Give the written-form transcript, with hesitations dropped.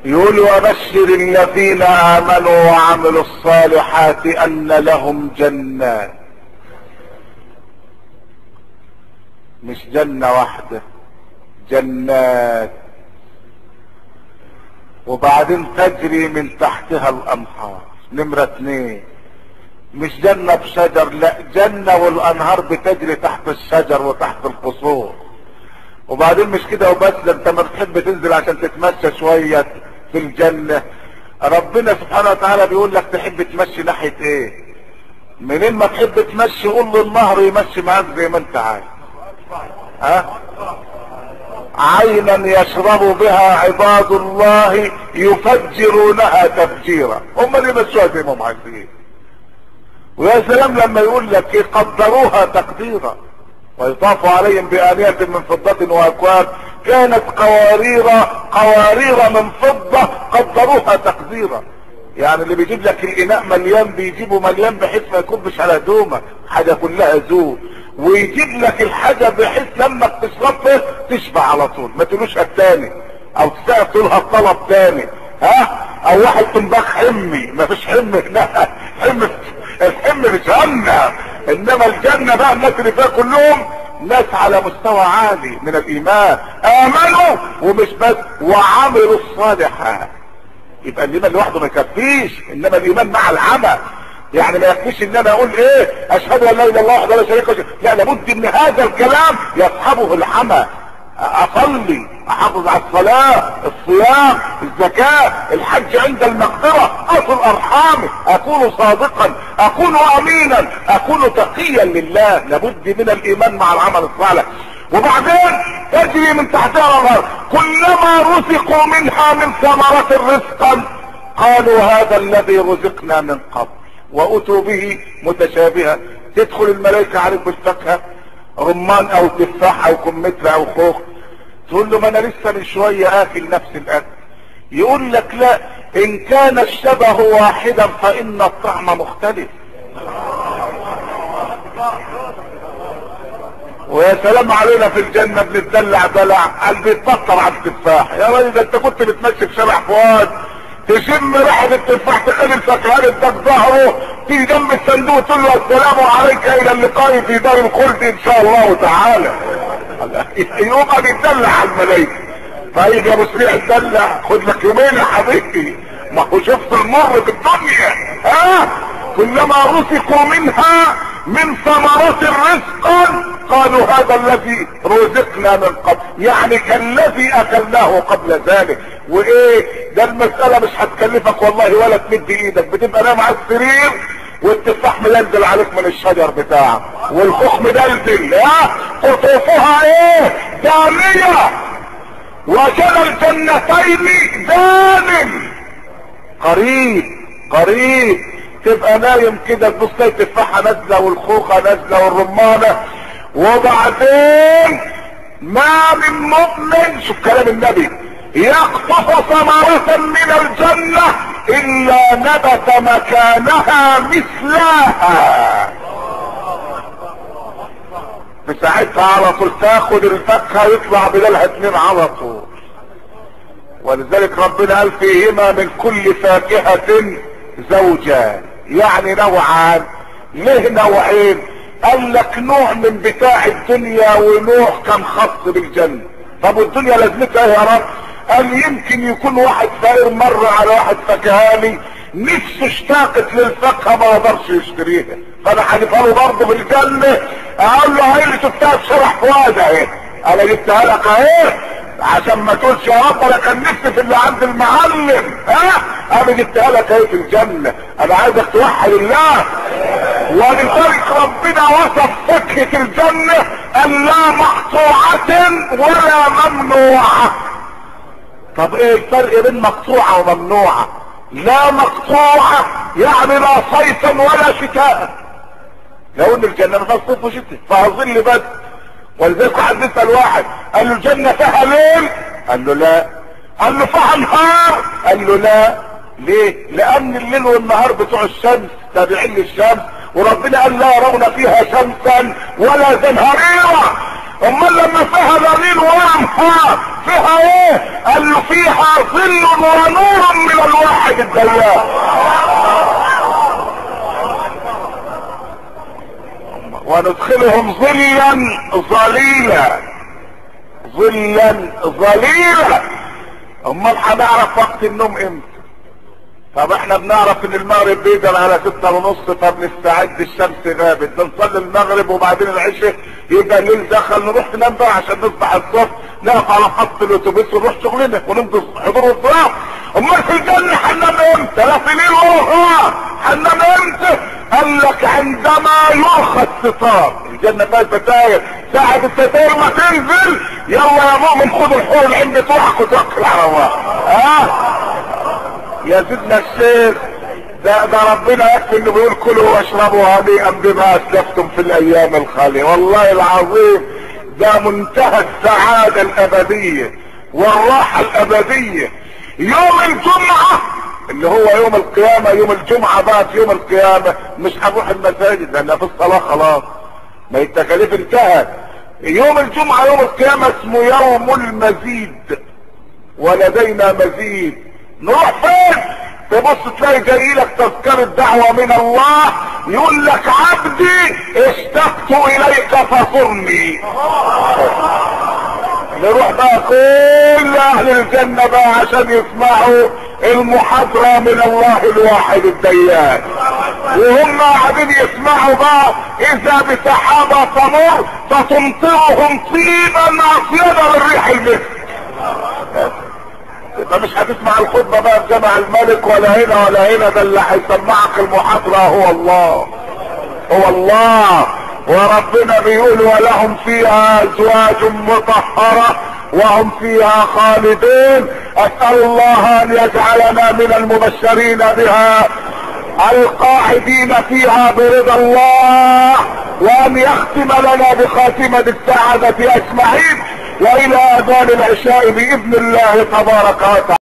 يقول وبشر الذين امنوا وعملوا الصالحات ان لهم جنات، مش جنة واحدة، جنات، وبعدين تجري من تحتها الانهار. نمرة 2، مش جنة بشجر، لا، جنة والانهار بتجري تحت الشجر وتحت القصور. وبعدين مش كده وبس، ده انت ما بتحب تنزل عشان تتمشى شوية في الجنة، ربنا سبحانه وتعالى بيقول لك تحب تمشي ناحية ايه؟ منين ما تحب تمشي قول للنهر يمشي معاك زي ما انت عايز. ها؟ عينا يشرب بها عباد الله يفجرونها تفجيرا، هم اللي يمشوها زي ما هم عايزين. ويا سلام لما يقول لك ايه؟ قدروها تقديرا، ويطاف عليهم بآنية من فضة واكواب كانت قوارير من فضة قدروها تقديرا. يعني اللي بيجيب لك الاناء مليان بيجيبه مليان بحيث ما يكبش على دومة، حاجة كلها زول، ويجيب لك الحاجة بحيث لما تشربها تشبع على طول، ما تقولوش التاني او تقولها الطلب تاني. ها؟ او واحد طنباخ حمي، ما فيش حمي، لا، الحمي مش جنة، انما الجنة بقى الناس اللي فيها كلهم ناس على مستوى عالي من الايمان، امنوا ومش بس وعملوا الصالحات. يبقى الايمان لوحده ما يكفيش، انما الايمان مع العمل. يعني ما يكفيش ان انا اقول ايه؟ اشهد ان لا اله الا الله وحده لا شريك له، لا، لابد ان هذا الكلام يصحبه العمل. اصلي، احافظ على الصلاة، الصيام، الزكاة، الحج عند المقدرة، اصل ارحامي، اكون صادقا، اكون امينا، اكون تقيا لله. لابد من الايمان مع العمل الصالح. وبعدين تجري من تحتها الانهار كلما رزقوا منها من ثمرة رزقا قالوا هذا الذي رزقنا من قبل واتوا به متشابها. تدخل الملائكة عليك بالفاكهة، رمان او تفاح او كمثرى او خوخ، تقول له ما انا لسه من شوية اكل نفس الاكل. يقول لك لا، ان كان الشبه واحدا فان الطعم مختلف. ويا سلام علينا في الجنة بنتدلع دلع، قلبي يتبطر على التفاح. يا راجل ده انت كنت بتمشي في شارع فؤاد تشم ريحة التفاح تخلي الفكهان اداك ظهره، تيجي جنب الصندوق تقول له السلام عليك الى اللقاء في دار الخلد ان شاء الله تعالى. يبقى بيتدلع على الملايكة. فيجي يا ابو سريع اتدلع، خد لك يومين يا حبيبي، ما هو شفت المر في الدنيا. ها؟ كلما رزقوا منها من ثمرات رزقا قالوا هذا الذي رزقنا من قبل، يعني كالذي اكلناه قبل ذلك. وايه ده؟ المسألة مش هتكلفك والله ولا تمد ايدك، بتبقى نايم على السرير والتفاح مدلدل عليك من الشجر بتاعه والخوخ مدلدل، ها؟ قطوفها ايه؟ دانية، وجنى الجنتين دان، قريب قريب. تبقى نايم كده تبص تلاقي التفاحة نازلة والخوخة نازلة والرمانة. وبعدين ما من مؤمن، شوف كلام النبي، يقطف ثمرة من الجنة الا نبت مكانها مثلها. بساعتها على طول تاخد الفاكهة يطلع بدلها 2 على طول. ولذلك ربنا قال فيهما من كل فاكهة زوجان، يعني نوعان. ليه نوعين؟ قال لك نوع من بتاع الدنيا ونوع كان خاص بالجنة. طب والدنيا لازمتها ايه يا رب؟ قال يمكن يكون واحد فقير مر على واحد فكهاني نفسه اشتاقت للفاكهه ما قدرش يشتريها، فانا هجيبها له برضه بالجنه. اقول له هي اللي شفتها في شرح فؤاد اهي، انا جبتها لك اهي عشان ما تقولش يا رب انا كان نفسي في اللي عند المعلم. ها؟ انا جبتها لك اهي في الجنه، انا عايزك توحد الله. ولذلك ربنا وصف فاكهه الجنه ان لا مقطوعه ولا ممنوعه. طب ايه الفرق بين مقطوعه وممنوعه؟ لا مقطوعه يعني لا صيفا ولا شتاء، لو ان الجنه ما فيهاش صيف وشتاء، فيها ظل بس. ولذلك واحد بيسال واحد قال له الجنه فيها ليل؟ قال له لا. قال له فيها نهار؟ قال له لا. ليه؟ لان الليل والنهار بتوع الشمس تابعين للشمس، وربنا قال لا يرون فيها شمسا ولا زمهريرا. امال لما فيها ذليل وانهار فيها ايه؟ قال له فيها ظل ونور من الواحد الديان. وندخلهم ظلا ظليلا، ظلا ظليلا. امال هنعرف وقت النوم امتى؟ طب احنا بنعرف ان المغرب بيجي على 6:30، فبنستعد الشمس غابت، بنصلي المغرب وبعدين العشاء يبقى الليل دخل، نروح ننام بقى عشان نصبح الصبح نقف على خط الاتوبيس ونروح شغلنا ونمضي حضور الصلاه. امال في الجنه هننام امتى؟ لا في ليل ولا نهار، هننام امتى؟ قال لك عندما يرخى الستار. الجنه فيها ستاير، ساعة الستاير ما تنزل يلا يا مؤمن خد الحور العين بتوعك وتوكل على الله. يا سيدنا الشيخ، ده ربنا يكفي انه بيقول كلوا واشربوا هنيئا بما اسلفتم في الايام الخاليه. والله العظيم ده منتهى السعاده الابديه والراحه الابديه. يوم الجمعه اللي هو يوم القيامه، يوم الجمعه بقى في يوم القيامه مش هنروح المساجد لان في الصلاه خلاص، ما التكاليف انتهت. يوم الجمعه يوم القيامه اسمه يوم المزيد، ولدينا مزيد. نروح فين؟ تبص تلاقي جاي لك تذكرة دعوة من الله يقول لك عبدي اشتقت اليك فزرني. نروح بقى كل اهل الجنة بقى عشان يسمعوا المحاضرة من الله الواحد الديان، وهم قاعدين يسمعوا بقى اذا بسحابة تمر فتمطرهم طيبا اطيبا من ريح المسك. يبقى مش هتسمع الخطبه بقى في جامع الملك ولا هنا ولا هنا، ده اللي هيسمعك المحاضره هو الله، هو الله. وربنا بيقول ولهم فيها ازواج مطهره وهم فيها خالدون. اسال الله ان يجعلنا من المبشرين بها القاعدين فيها برضا الله، وان يختم لنا بخاتمه السعاده اجمعين، والى اذان العشاء باذن الله تبارك وتعالى.